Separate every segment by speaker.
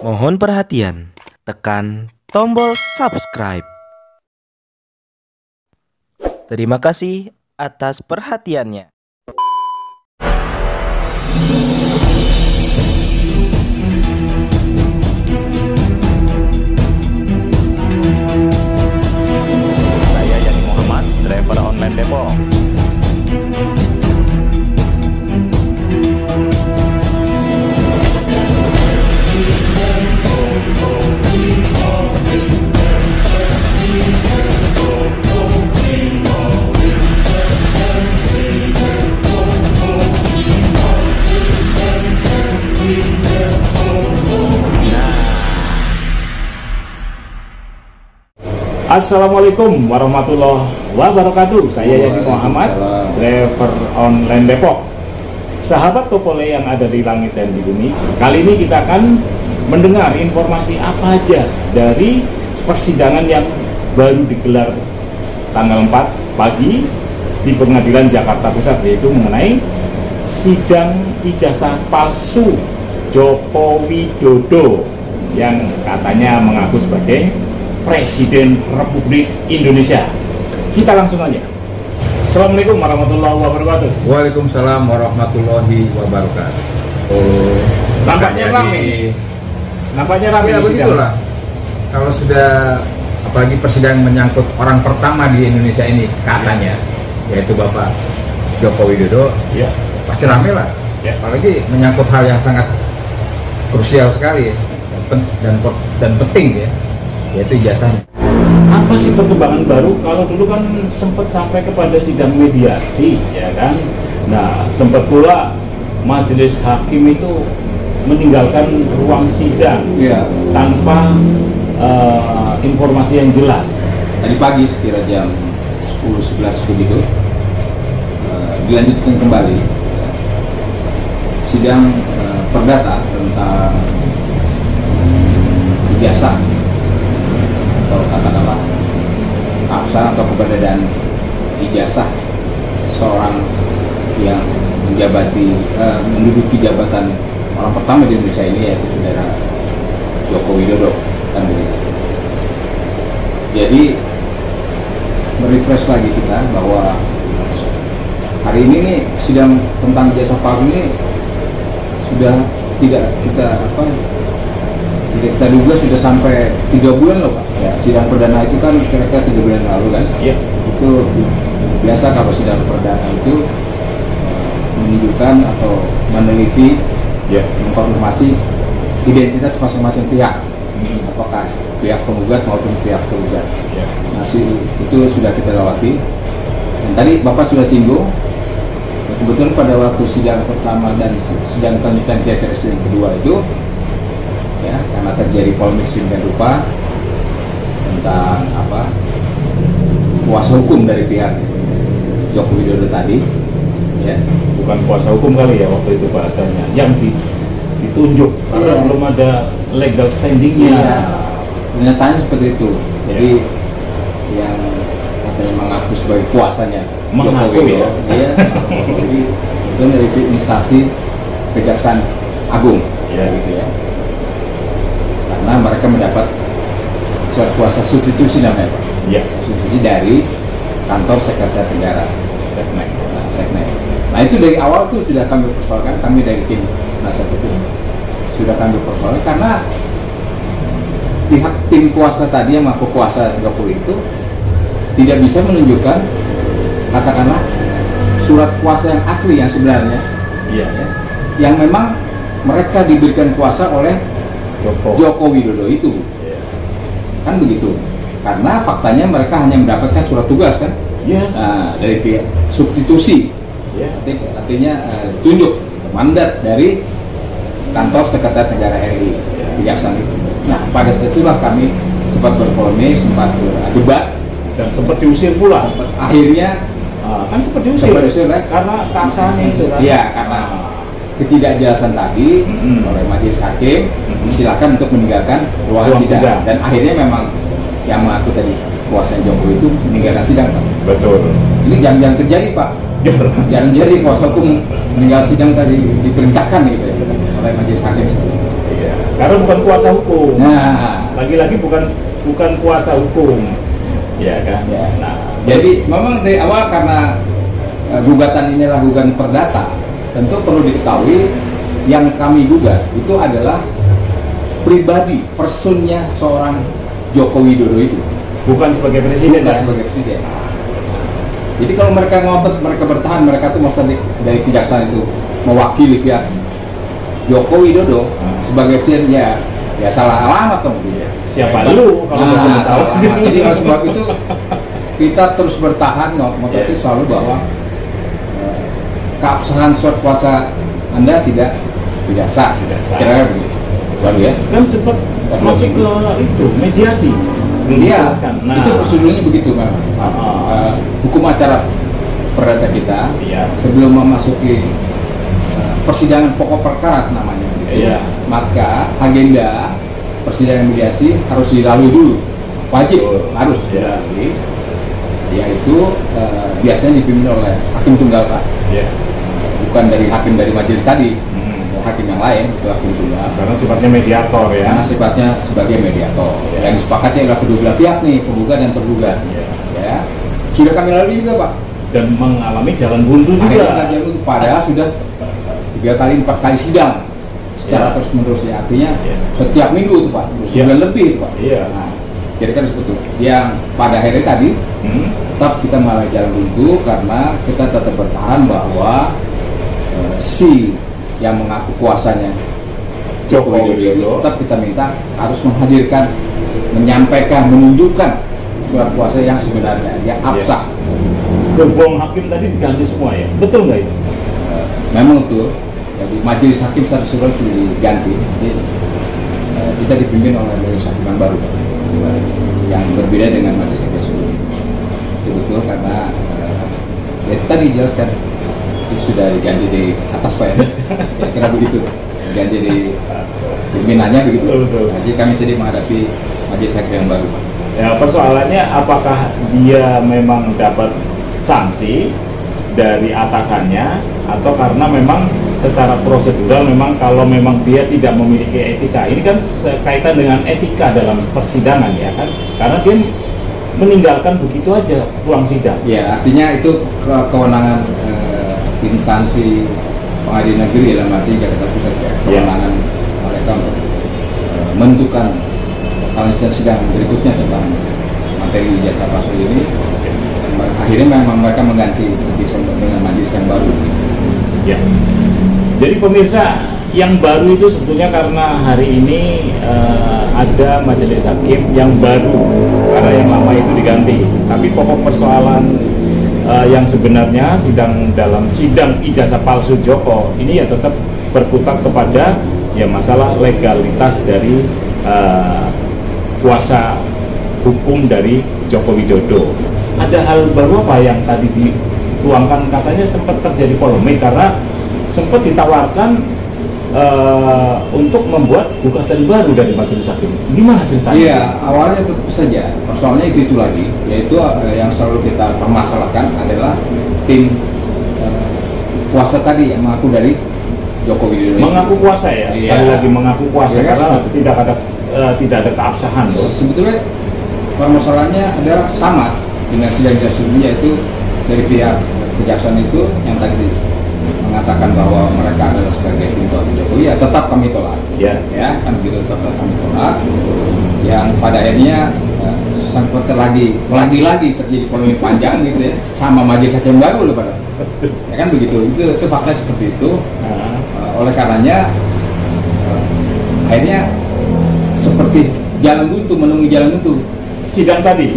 Speaker 1: Mohon perhatian, tekan tombol subscribe. Terima kasih atas perhatiannya.
Speaker 2: Saya Yani Muhammad, driver online Depok.
Speaker 3: Assalamualaikum warahmatullahi wabarakatuh. Saya Yani Muhammad, driver online Depok. Sahabat Topole yang ada di langit dan di bumi, kali ini kita akan mendengar informasi apa aja dari persidangan yang baru digelar tanggal 4 pagi di Pengadilan Jakarta Pusat, yaitu mengenai sidang ijazah palsu Joko Widodo yang katanya mengaku sebagai Presiden Republik Indonesia. Kita langsung aja. Assalamualaikum warahmatullahi wabarakatuh.
Speaker 4: Waalaikumsalam warahmatullahi wabarakatuh. Oh,
Speaker 3: Nampaknya ramai. Nampaknya ramai.
Speaker 4: Ya begitulah. Kalau sudah apalagi persidangan menyangkut orang pertama di Indonesia ini katanya, yaitu Bapak Joko Widodo,
Speaker 3: Ya.
Speaker 4: pasti ramai lah.
Speaker 3: Ya.
Speaker 4: Apalagi menyangkut hal yang sangat krusial sekali dan penting ya, yaitu ijazahnya.
Speaker 3: Apa sih perkembangan baru? Kalau dulu kan sempat sampai kepada sidang mediasi, ya kan? Nah, sempat pula majelis hakim itu meninggalkan ruang sidang tanpa informasi yang jelas.
Speaker 5: Tadi pagi sekira jam 10-11 begitu dilanjutkan kembali sidang perdata tentang ijazah atau katakanlah keabsahan atau keberadaan ijazah seorang yang menduduki jabatan orang pertama di Indonesia ini, yaitu saudara Joko Widodo, kan begitu. Jadi merefresh lagi kita bahwa hari ini nih sidang tentang ijazah palsu ini sudah tidak kita duga sudah sampai 3 bulan loh Pak. Ya, sidang perdana itu kan kira-kira 3 bulan lalu kan.
Speaker 3: Ya.
Speaker 5: Itu biasa kalau sidang perdana itu menunjukkan atau meneliti, mengkonfirmasi identitas masing-masing pihak, apakah pihak penggugat maupun pihak tergugat.
Speaker 3: Ya.
Speaker 5: Nah, itu sudah kita lewati. Dan tadi Bapak sudah singgung, kebetulan pada waktu sidang pertama dan sidang lanjutan sidang kedua itu, ya, karena terjadi polemik sedemikian rupa tentang kuasa hukum dari pihak Joko Widodo tadi, ya.
Speaker 3: Bukan kuasa hukum kali ya waktu itu bahasanya, yang ditunjuk karena belum ada legal standingnya.
Speaker 5: Ya, kenyataannya seperti itu. Jadi yang katanya mengaku sebagai kuasanya Joko Widodo, jadi itu dari instansi Kejaksaan Agung, gitu ya. Karena mereka mendapat surat kuasa substitusi namanya Pak.
Speaker 3: Ya.
Speaker 5: Substitusi dari kantor sekretariat negara, Seknek. Nah itu dari awal tuh sudah kami persoalkan, kami dari tim penasihat hukum sudah kami persoalkan karena pihak tim kuasa tadi yang mengaku kuasa Jokowi itu tidak bisa menunjukkan katakanlah surat kuasa yang asli yang sebenarnya, ya, yang memang mereka diberikan kuasa oleh Joko Widodo itu, kan begitu. Karena faktanya mereka hanya mendapatkan surat tugas kan, dari pihak substitusi, artinya tunjuk mandat dari kantor sekretariat negara RI, Kejaksaan itu. Nah pada saat itulah kami sempat berpolemik, sempat berdebat
Speaker 3: dan sempat diusir pula.
Speaker 5: Akhirnya
Speaker 3: kan sempat diusir karena keabsahannya itu kan.
Speaker 5: Iya, karena ketidakjelasan tadi oleh majelis hakim disilakan untuk meninggalkan ruangan sidang. Dan akhirnya memang yang mengaku tadi kuasa Jokowi itu meninggalkan sidang Pak.
Speaker 3: Betul.
Speaker 5: Ini jangan terjadi Pak. Jangan jadi kuasa hukum meninggal sidang tadi diperintahkan gitu ya oleh majelis hakim.
Speaker 3: Iya. Karena bukan kuasa hukum.
Speaker 5: Nah,
Speaker 3: Lagi-lagi bukan kuasa hukum. Ya kan?
Speaker 5: ya.
Speaker 3: Nah,
Speaker 5: Jadi memang dari awal karena gugatan inilah gugatan perdata, tentu perlu diketahui yang kami gugat itu adalah pribadi, personnya seorang Joko Widodo itu,
Speaker 3: bukan sebagai presiden.
Speaker 5: bukan
Speaker 3: Ya?
Speaker 5: sebagai presiden. Jadi kalau mereka ngotot, mereka bertahan, mereka tuh maksudnya dari kejaksaan itu mewakili pihak Joko Widodo sebagai presiden, ya salah alamat dong.
Speaker 3: Siapa lu kalau
Speaker 5: Nah,
Speaker 3: tahu?
Speaker 5: salah alamat. Jadi oleh sebab itu kita terus bertahan, ngotot itu selalu bahwa keabsahan surat kuasa Anda tidak sah.
Speaker 3: Tidak sah.
Speaker 5: Kira-kira begitu. Baru ya.
Speaker 3: Kan sempat masuk ke itu mediasi. Belum
Speaker 5: Iya,
Speaker 3: dijelaskan.
Speaker 5: itu prosedurnya begitu memang. Hukum acara perdata kita
Speaker 3: Iya.
Speaker 5: sebelum memasuki persidangan pokok perkara namanya,
Speaker 3: Iya.
Speaker 5: maka agenda persidangan mediasi harus dilalui dulu, wajib
Speaker 3: Betul.
Speaker 5: harus
Speaker 3: Iya.
Speaker 5: dilalui, yaitu biasanya dipimpin oleh hakim tunggal Pak,
Speaker 3: Iya.
Speaker 5: bukan dari hakim dari majelis tadi,
Speaker 3: Hmm.
Speaker 5: hakim yang lain itu hakim tunggal.
Speaker 3: Karena sifatnya mediator ya.
Speaker 5: Karena sifatnya sebagai mediator.
Speaker 3: Ya.
Speaker 5: Yang disepakati adalah kedua belah pihak nih, penggugat dan tergugat.
Speaker 3: Iya.
Speaker 5: Ya, sudah kami lalui juga Pak.
Speaker 3: Dan mengalami jalan buntu
Speaker 5: Akhirnya
Speaker 3: juga.
Speaker 5: kita jalur padahal sudah 3 kali 4 kali sidang secara
Speaker 3: Ya.
Speaker 5: terus menerus ya. Artinya
Speaker 3: Ya.
Speaker 5: setiap minggu tuh Pak,
Speaker 3: Ya.
Speaker 5: sebulan lebih tuh Pak.
Speaker 3: Iya.
Speaker 5: Nah, jadi kan seperti itu. Yang pada akhirnya tadi
Speaker 3: Hmm.
Speaker 5: tetap kita malah jalan buntu karena kita tetap bertahan bahwa si yang mengaku kuasanya
Speaker 3: Joko
Speaker 5: Joko Widodo itu
Speaker 3: Widodo.
Speaker 5: tetap kita minta harus menghadirkan, menyampaikan, menunjukkan surat kuasa yang sebenarnya, yang absah.
Speaker 3: Gerbong hakim tadi diganti semua ya. Betul nggak itu?
Speaker 5: Memang itu. Jadi majelis hakim secara keseluruhan sudah diganti. Jadi kita dipimpin oleh majelis hakim yang baru, yang berbeda dengan majelis hakim sebelumnya. Itu betul karena ya itu tadi dijelaskan itu sudah diganti dari atas Pak ya. Ya kira begitu. Diganti dari pimpinannya begitu.
Speaker 3: Betul.
Speaker 5: Jadi kami tadi menghadapi majelis hakim yang baru.
Speaker 3: Ya, persoalannya apakah dia memang dapat sanksi dari atasannya atau karena memang secara prosedural memang kalau memang dia tidak memiliki etika. Ini kan kaitan dengan etika dalam persidangan ya kan, karena dia meninggalkan begitu aja ruang sidang.
Speaker 5: Ya, artinya itu kewenangan instansi pengadilan negeri dalam arti Jakarta Pusat ya, kewenangan mereka untuk menentukan kelanjutan sidang berikutnya tentang materi ijazah palsu ini. Akhirnya memang mereka mengganti dengan majelis yang baru.
Speaker 3: Ya. Jadi pemirsa, yang baru itu sebetulnya karena hari ini ada majelis hakim yang baru karena yang lama itu diganti. Tapi pokok persoalan yang sebenarnya dalam sidang ijazah palsu Joko ini ya tetap berkutat kepada ya masalah legalitas dari kuasa hukum dari Joko Widodo. Ada hal baru apa yang tadi dituangkan, katanya sempat terjadi polemik karena sempat ditawarkan untuk membuat gugatan baru dari majelis hakim. Gimana ceritanya?
Speaker 5: Iya, awalnya tentu saja persoalannya itu lagi, yaitu yang selalu kita permasalahkan adalah tim kuasa tadi yang mengaku dari Joko Widodo.
Speaker 3: Mengaku kuasa ya, sekali
Speaker 5: Iya.
Speaker 3: lagi mengaku kuasa
Speaker 5: Ya,
Speaker 3: karena
Speaker 5: kan?
Speaker 3: tidak ada keabsahan.
Speaker 5: Sebetulnya permasalahannya adalah sama dengan sidang sebelumnya, yaitu dari pihak kejaksaan itu yang tadi mengatakan bahwa mereka adalah sebagai tim kuasa Jokowi, ya tetap kami tolak.
Speaker 3: Ya.
Speaker 5: Ya, kan begitu, tetap kami tolak. Yang pada akhirnya sampai lagi terjadi polemik panjang gitu ya, sama majelis hakim baru loh pada. Ya kan begitu, itu fakta seperti itu.
Speaker 3: Nah,
Speaker 5: Oleh karenanya akhirnya seperti jalan buntu, menunggu jalan buntu
Speaker 3: sidang tadi.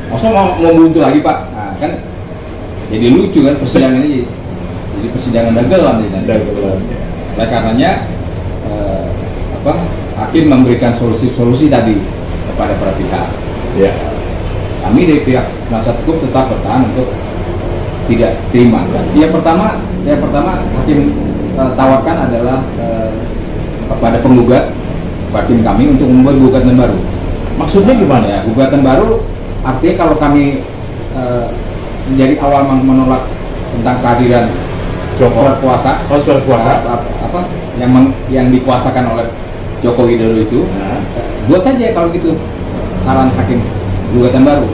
Speaker 5: masa mau buntu lagi Pak. Nah, kan jadi lucu kan persidangan ini, jadi persidangan dagelan ini. Oleh karenanya hakim memberikan solusi tadi kepada para pihak.
Speaker 3: Ya.
Speaker 5: Kami dari pihak penasihat hukum tetap bertahan untuk tidak terima. Yang pertama hakim tawarkan adalah kepada penggugat, hakim kami untuk membuat gugatan baru.
Speaker 3: Maksudnya gimana?
Speaker 5: Ya, gugatan baru artinya kalau kami dari awal menolak tentang kehadiran
Speaker 3: Joko.
Speaker 5: surat kuasa,
Speaker 3: Oh, surat kuasa.
Speaker 5: yang dikuasakan oleh Joko Widodo itu,
Speaker 3: Nah,
Speaker 5: buat saja kalau gitu saran hakim gugatan baru.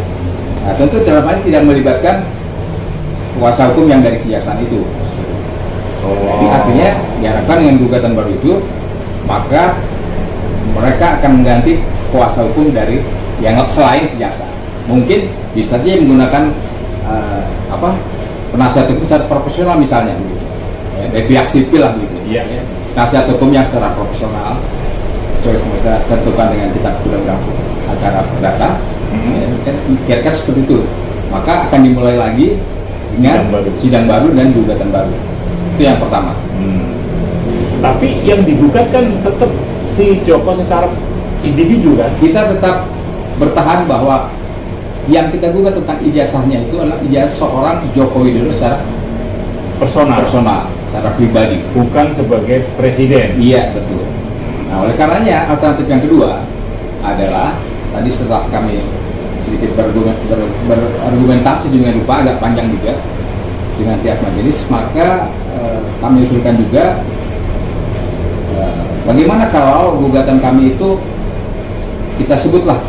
Speaker 5: Nah, tentu dalam hal ini tidak melibatkan kuasa hukum yang dari kejaksaan itu. Jadi artinya diharapkan dengan gugatan baru itu, maka mereka akan mengganti kuasa hukum dari yang selain kejaksaan. Mungkin bisa saja menggunakan penasihat hukum secara profesional misalnya, gitu. Ya, dari pihak sipil lah gitu.
Speaker 3: Iya.
Speaker 5: Ya. Nasihat hukum yang secara profesional sesuai mereka tentukan dengan kitab undang-undang acara perdata. Kira-kira seperti itu. Maka akan dimulai lagi dengan sidang baru dan gugatan baru. Itu yang pertama.
Speaker 3: Tapi yang digugat kan tetap si Joko secara individu kan?
Speaker 5: Kita tetap bertahan bahwa yang kita gugat tentang ijazahnya itu adalah ijazah seorang Joko Widodo secara
Speaker 3: Personal,
Speaker 5: secara pribadi.
Speaker 3: bukan sebagai presiden.
Speaker 5: Iya, betul. Nah, oleh karenanya alternatif yang kedua adalah tadi setelah kami sedikit berargumentasi dengan rupa agak panjang juga dengan pihak majelis, maka kami usulkan juga bagaimana kalau gugatan kami itu kita sebutlah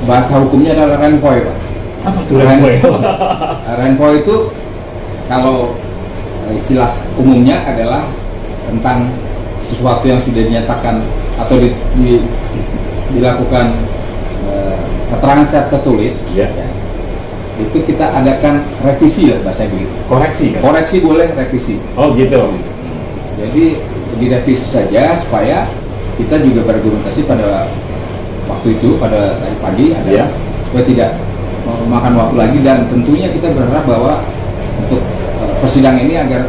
Speaker 5: bahasa hukumnya adalah renvoy, Pak.
Speaker 3: Apa itu renvoy?
Speaker 5: Renvoy itu kalau istilah umumnya adalah tentang sesuatu yang sudah dinyatakan atau dilakukan keterangan secara tertulis.
Speaker 3: Ya.
Speaker 5: Ya, itu kita adakan revisi lah bahasa begitu.
Speaker 3: Koreksi kan?
Speaker 5: Koreksi boleh, revisi.
Speaker 3: Oh gitu.
Speaker 5: Jadi direvisi saja supaya kita juga berargumentasi pada waktu itu pada tadi pagi adalah supaya tidak memakan waktu lagi, dan tentunya kita berharap bahwa untuk persidangan ini agar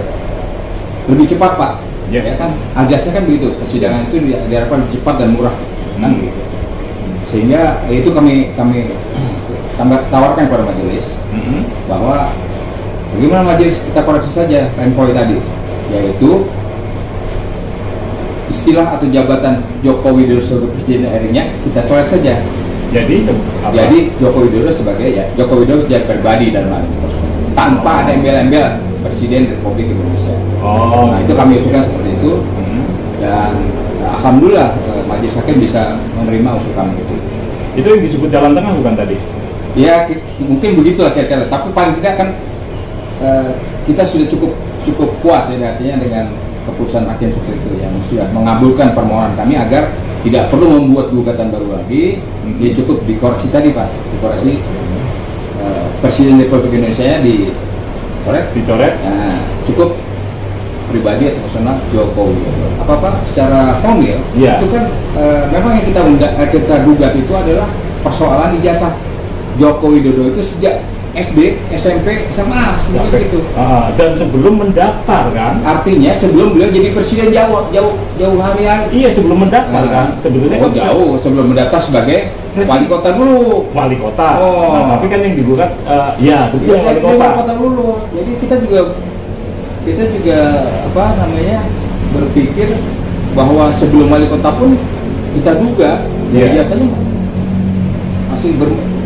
Speaker 5: lebih cepat, Pak. Ya kan azasnya kan begitu, persidangan itu diharapkan lebih cepat dan murah kan gitu. Sehingga itu kami tawarkan kepada majelis bahwa bagaimana majelis kita koreksi saja renvoy tadi, yaitu istilah atau jabatan Joko Widodo sebagai presiden akhirnya kita coret saja.
Speaker 3: Jadi apa?
Speaker 5: Jadi Joko Widodo sebagai Joko Widodo sebagai pribadi dalam hal ini tanpa ada embel-embel Presiden Republik Indonesia. Nah, itu kami usulkan seperti itu, dan alhamdulillah majelis hakim bisa menerima usul kami itu.
Speaker 3: Itu yang disebut jalan tengah bukan tadi?
Speaker 5: Ya mungkin begitulah kira-kira. Tapi paling tidak kan kita sudah cukup puas ya artinya dengan keputusan hakim seperti itu yang sudah mengabulkan permohonan kami agar tidak perlu membuat gugatan baru lagi. Dia cukup dikoreksi tadi, Pak, dikoreksi Presiden Republik Indonesia dicoret. Nah, cukup pribadi atau personal Joko Widodo. Apa secara formil itu kan memang yang kita gugat itu adalah persoalan ijazah Joko Widodo itu sejak SD, SMP, SMA seperti itu.
Speaker 3: Dan sebelum mendaftar kan?
Speaker 5: Artinya sebelum beliau jadi presiden jauh hari.
Speaker 3: Iya, sebelum mendaftar kan? Sebetulnya
Speaker 5: jauh sebelum mendaftar sebagai wali kota dulu.
Speaker 3: Wali kota. Nah, tapi kan yang digugat sebetulnya wali kota
Speaker 5: dulu. Jadi kita juga berpikir bahwa sebelum wali kota pun kita duga biasanya masih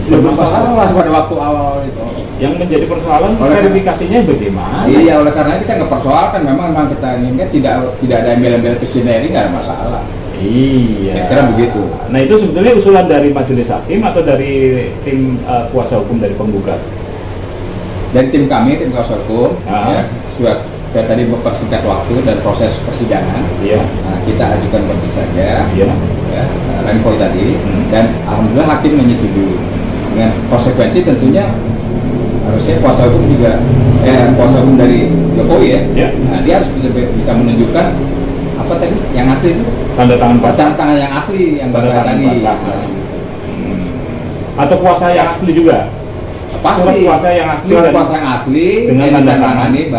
Speaker 5: bermasalah pada waktu awal itu.
Speaker 3: Yang menjadi persoalan verifikasinya bagaimana?
Speaker 5: Iya, oleh karena kita nggak persoalkan, memang kita inginkan tidak ada embel-embel visionary, nggak ada masalah.
Speaker 3: Iya.
Speaker 5: Kira begitu.
Speaker 3: Nah, itu sebetulnya usulan dari majelis hakim atau dari tim kuasa hukum dari penggugat?
Speaker 5: Dari tim kami, tim kuasa hukum, ya, sudah tadi mempersingkat waktu dan proses persidangan.
Speaker 3: Iya.
Speaker 5: Nah, kita ajukan begitu saja.
Speaker 3: Iya.
Speaker 5: Ya, renvoy tadi, dan alhamdulillah hakim menyetujui. Dengan konsekuensi tentunya harusnya kuasa hukum juga kuasa hukum dari Jokowi ya. Nah, dia harus bisa menunjukkan apa tadi yang asli itu,
Speaker 3: tanda tangan
Speaker 5: yang asli yang bahasa tadi
Speaker 3: atau kuasa yang asli juga.
Speaker 5: Pasti
Speaker 3: kuasa yang asli
Speaker 5: dengan tanda tangan ini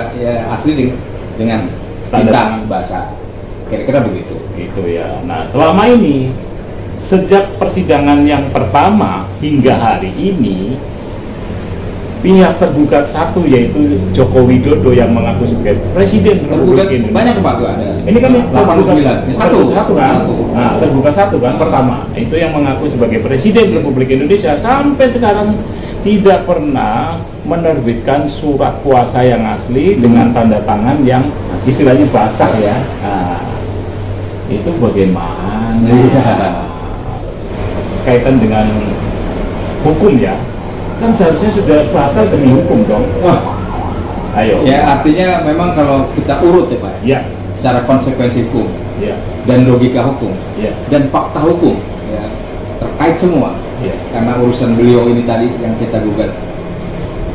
Speaker 5: asli dengan tinta bahasa, kira-kira begitu.
Speaker 3: Gitu ya. Nah, selama ini sejak persidangan yang pertama hingga hari ini, pihak tergugat satu yaitu Joko Widodo yang mengaku sebagai Presiden Republik Indonesia.
Speaker 5: Banyak, Pak, tuh ada.
Speaker 3: Ini kan
Speaker 5: 89.
Speaker 3: Satu kan? Nah, tergugat satu kan pertama. Itu yang mengaku sebagai Presiden Republik Indonesia sampai sekarang tidak pernah menerbitkan surat kuasa yang asli dengan tanda tangan yang istilahnya basah ya. Nah, Itu bagaimana?
Speaker 5: Iya.
Speaker 3: Kaitan dengan hukum ya, kan seharusnya sudah batal demi hukum dong.
Speaker 5: Wah,
Speaker 3: Ayo.
Speaker 5: ya artinya memang kalau kita urut ya Pak,
Speaker 3: Ya,
Speaker 5: secara konsekuensi hukum
Speaker 3: ya,
Speaker 5: dan logika hukum
Speaker 3: ya,
Speaker 5: dan fakta hukum ya, terkait semua.
Speaker 3: ya.
Speaker 5: Karena urusan beliau ini tadi yang kita gugat,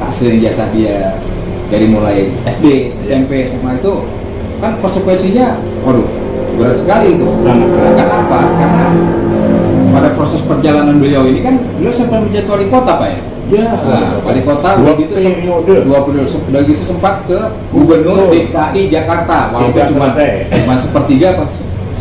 Speaker 5: keaslian ijazah dia dari mulai SD, SMP, SMA itu kan konsekuensinya, waduh, berat sekali itu.
Speaker 3: Sangat berat.
Speaker 5: Karena apa? Karena pada proses perjalanan beliau ini kan beliau sempat menjadi wali kota Pak ya.
Speaker 3: Ya,
Speaker 5: Wali kota
Speaker 3: dua
Speaker 5: begitu
Speaker 3: periode.
Speaker 5: udah gitu sempat ke gubernur DKI Jakarta walaupun
Speaker 3: Tidak
Speaker 5: cuma
Speaker 3: selesai.
Speaker 5: sepertiga apa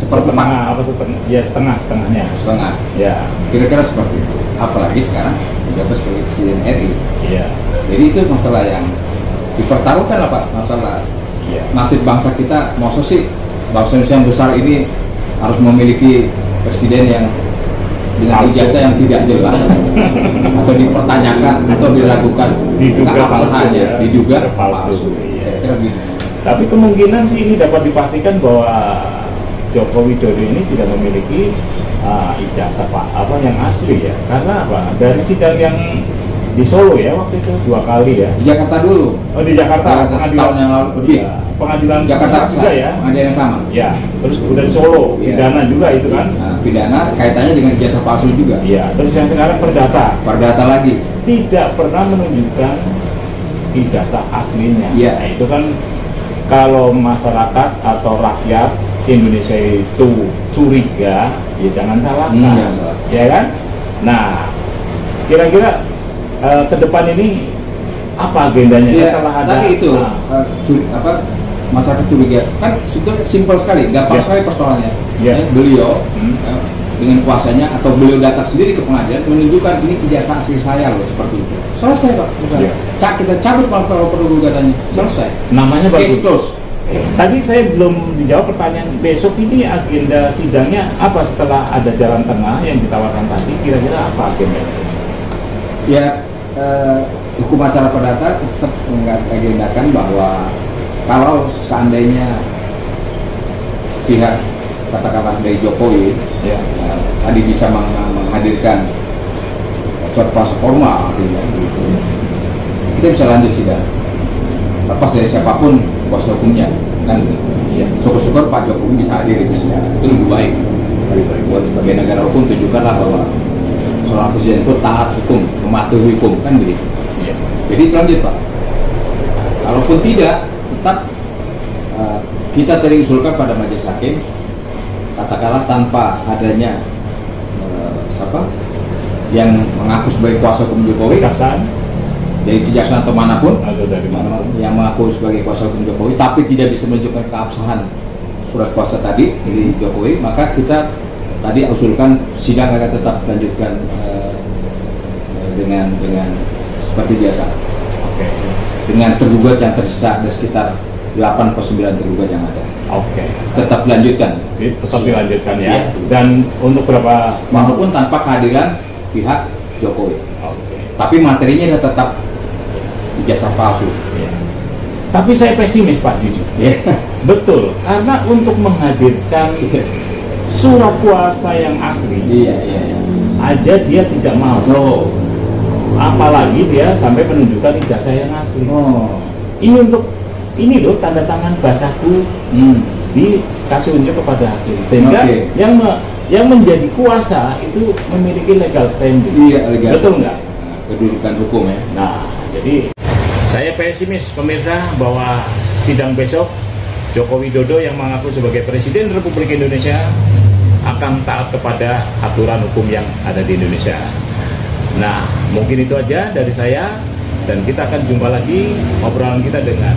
Speaker 5: seperempat
Speaker 3: Setengah apa setengah? Ya, setengahnya.
Speaker 5: setengah,
Speaker 3: Ya,
Speaker 5: kira-kira seperti itu. Apalagi sekarang menjabat sebagai presiden RI.
Speaker 3: iya,
Speaker 5: Jadi itu masalah yang dipertaruhkan lah Pak, masalah
Speaker 3: iya.
Speaker 5: nasib bangsa kita. Maksud sih bangsa Indonesia yang besar ini harus memiliki presiden yang dengan
Speaker 3: Palsu.
Speaker 5: ijazah yang tidak jelas atau dipertanyakan atau diragukan
Speaker 3: Diduga
Speaker 5: keabsahannya,
Speaker 3: palsu ya.
Speaker 5: diduga
Speaker 3: Palsu,
Speaker 5: palsu.
Speaker 3: iya.
Speaker 5: Kira gitu.
Speaker 3: Tapi kemungkinan sih ini dapat dipastikan bahwa Joko Widodo ini tidak memiliki ijazah yang asli ya. Karena apa? Dari sidang yang di Solo ya waktu itu 2 kali ya.
Speaker 5: Di Jakarta dulu.
Speaker 3: Oh, di Jakarta.
Speaker 5: Setahun yang lalu lebih.
Speaker 3: Ya, pengadilan
Speaker 5: Jakarta
Speaker 3: pusat juga ya.
Speaker 5: pengadilan yang sama.
Speaker 3: Ya, terus kemudian Solo,
Speaker 5: Iya.
Speaker 3: pidana juga itu kan.
Speaker 5: Nah, pidana kaitannya dengan ijazah palsu juga.
Speaker 3: Iya, terus yang sekarang perdata
Speaker 5: Perdata lagi.
Speaker 3: tidak pernah menunjukkan ijazah aslinya.
Speaker 5: Iya.
Speaker 3: Nah, itu kan kalau masyarakat atau rakyat Indonesia itu curiga, ya jangan salahkan,
Speaker 5: Jangan salah.
Speaker 3: ya kan? Nah, kira-kira ke depan ini apa agendanya
Speaker 5: Ya,
Speaker 3: setelah ada?
Speaker 5: tadi itu
Speaker 3: Nah,
Speaker 5: masyarakat curiga kan sebetulnya simpel sekali, gampang
Speaker 3: Ya.
Speaker 5: sekali persoalannya.
Speaker 3: Ya.
Speaker 5: Beliau
Speaker 3: Hmm.
Speaker 5: dengan kuasanya atau beliau datang sendiri ke pengadilan menunjukkan ini ijazah asli saya loh, seperti itu. Selesai Pak.
Speaker 3: Ya.
Speaker 5: Kita cabut kalau perlu gugatannya. Selesai.
Speaker 3: namanya
Speaker 5: Case
Speaker 3: bagus.
Speaker 5: close.
Speaker 3: Tadi saya belum dijawab pertanyaan, besok ini agenda sidangnya apa setelah ada jalan tengah yang ditawarkan tadi, kira-kira apa agendanya?
Speaker 5: Ya, hukum acara perdata tetap mengagendakan bahwa kalau seandainya pihak katakanlah dari Jokowi
Speaker 3: Ya.
Speaker 5: tadi bisa menghadirkan suatu fase formal artinya gitu, kita bisa lanjut sidang lepas dari siapapun kuasa hukumnya kan gitu.
Speaker 3: Iya.
Speaker 5: Syukur-syukur Pak Jokowi bisa hadir di persidangan, itu lebih baik. Buat sebagai negara hukum tunjukkanlah bahwa seorang presiden itu taat hukum, mematuhi hukum kan begitu.
Speaker 3: Iya.
Speaker 5: Jadi itu lanjut Pak. Kalaupun tidak, tetap kita tadi usulkan pada majelis hakim, katakanlah tanpa adanya siapa yang mengaku sebagai kuasa hukum Jokowi,
Speaker 3: Kejaksaan
Speaker 5: dari kejaksaan atau manapun
Speaker 3: atau dari mana?
Speaker 5: yang mengaku sebagai kuasa hukum Jokowi, tapi tidak bisa menunjukkan keabsahan surat kuasa tadi dari Jokowi, maka kita tadi usulkan sidang akan tetap lanjutkan dengan seperti biasa.
Speaker 3: Oke.
Speaker 5: Dengan tergugat yang tersisa ada sekitar 8 atau 9 tergugat yang ada.
Speaker 3: Oke.
Speaker 5: Tetap lanjutkan.
Speaker 3: Jadi tetap dilanjutkan ya.
Speaker 5: Iya.
Speaker 3: Dan untuk berapa?
Speaker 5: Walaupun tanpa kehadiran pihak Jokowi.
Speaker 3: Oke.
Speaker 5: Tapi materinya adalah tetap ijazah palsu.
Speaker 3: Ya. Tapi saya pesimis Pak, jujur.
Speaker 5: Ya.
Speaker 3: Betul, karena untuk menghadirkan surat kuasa yang asli
Speaker 5: Iya.
Speaker 3: aja dia tidak mau.
Speaker 5: Oh.
Speaker 3: Apalagi dia sampai menunjukkan ijazah yang asli.
Speaker 5: Oh.
Speaker 3: Ini loh tanda tangan basahku dikasih unjuk kepada hakim. Sehingga
Speaker 5: Oke.
Speaker 3: yang menjadi kuasa itu memiliki legal standing.
Speaker 5: Iya, legal.
Speaker 3: Betul nggak?
Speaker 5: Kedudukan hukum ya.
Speaker 3: Nah, jadi saya pesimis pemirsa bahwa sidang besok Joko Widodo yang mengaku sebagai Presiden Republik Indonesia akan taat kepada aturan hukum yang ada di Indonesia. Nah, mungkin itu aja dari saya dan kita akan jumpa lagi obrolan kita dengan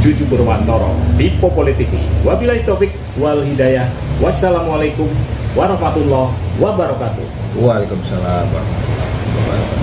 Speaker 3: Juju Purwantoro di Populi TV. Wabillahi taufik wal hidayah. Wassalamualaikum warahmatullahi wabarakatuh.
Speaker 5: Waalaikumsalam warahmatullahi wabarakatuh.